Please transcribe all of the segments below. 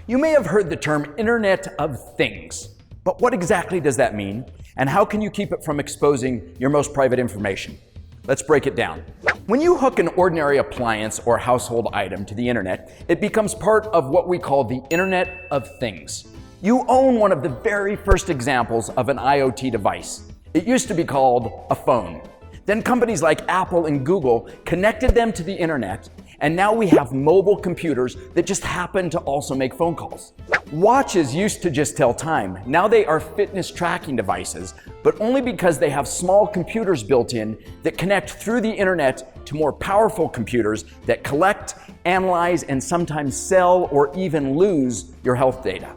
You may have heard the term Internet of Things, but what exactly does that mean? And how can you keep it from exposing your most private information? Let's break it down. When you hook an ordinary appliance or household item to the internet, it becomes part of what we call the Internet of Things. You own one of the very first examples of an IoT device. It used to be called a phone. Then companies like Apple and Google connected them to the internet, and now we have mobile computers that just happen to also make phone calls. Watches used to just tell time. Now they are fitness tracking devices, but only because they have small computers built in that connect through the internet to more powerful computers that collect, analyze, and sometimes sell or even lose your health data.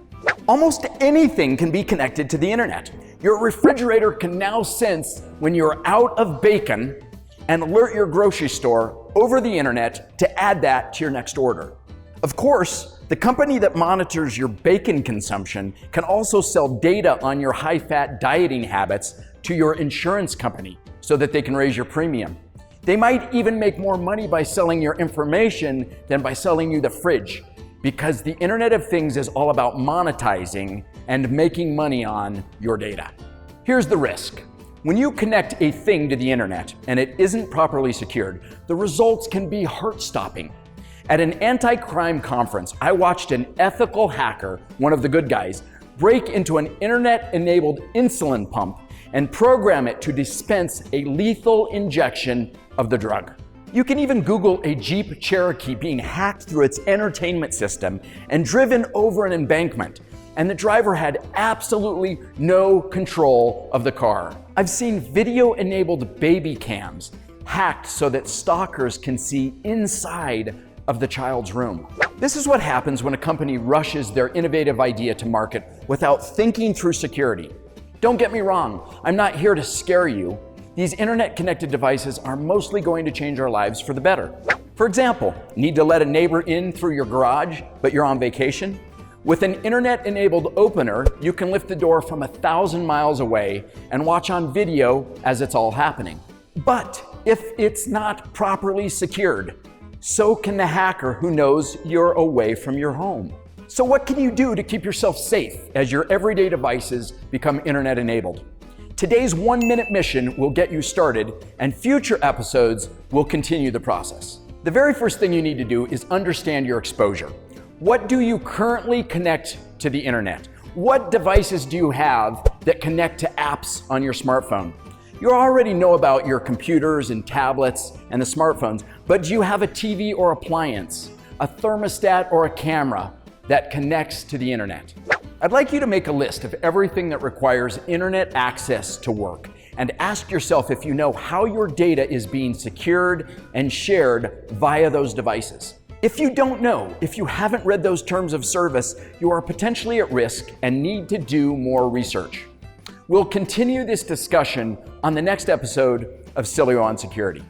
Almost anything can be connected to the internet. Your refrigerator can now sense when you're out of bacon and alert your grocery store over the internet to add that to your next order. Of course, the company that monitors your bacon consumption can also sell data on your high-fat dieting habits to your insurance company so that they can raise your premium. They might even make more money by selling your information than by selling you the fridge, because the Internet of Things is all about monetizing and making money on your data. Here's the risk. When you connect a thing to the internet and it isn't properly secured, the results can be heart-stopping. At an anti-crime conference, I watched an ethical hacker, one of the good guys, break into an internet-enabled insulin pump and program it to dispense a lethal injection of the drug. You can even Google a Jeep Cherokee being hacked through its entertainment system and driven over an embankment, and the driver had absolutely no control of the car. I've seen video-enabled baby cams hacked so that stalkers can see inside of the child's room. This is what happens when a company rushes their innovative idea to market without thinking through security. Don't get me wrong, I'm not here to scare you. These internet-connected devices are mostly going to change our lives for the better. For example, need to let a neighbor in through your garage, but you're on vacation? With an internet-enabled opener, you can lift the door from 1,000 miles away and watch on video as it's all happening. But if it's not properly secured, so can the hacker who knows you're away from your home. So what can you do to keep yourself safe as your everyday devices become internet-enabled? Today's 1-minute mission will get you started, and future episodes will continue the process. The very first thing you need to do is understand your exposure. What do you currently connect to the internet? What devices do you have that connect to apps on your smartphone? You already know about your computers and tablets and the smartphones, but do you have a TV or appliance, a thermostat or a camera that connects to the internet? I'd like you to make a list of everything that requires internet access to work and ask yourself if you know how your data is being secured and shared via those devices. If you don't know, if you haven't read those terms of service, you are potentially at risk and need to do more research. We'll continue this discussion on the next episode of Sileo on Security.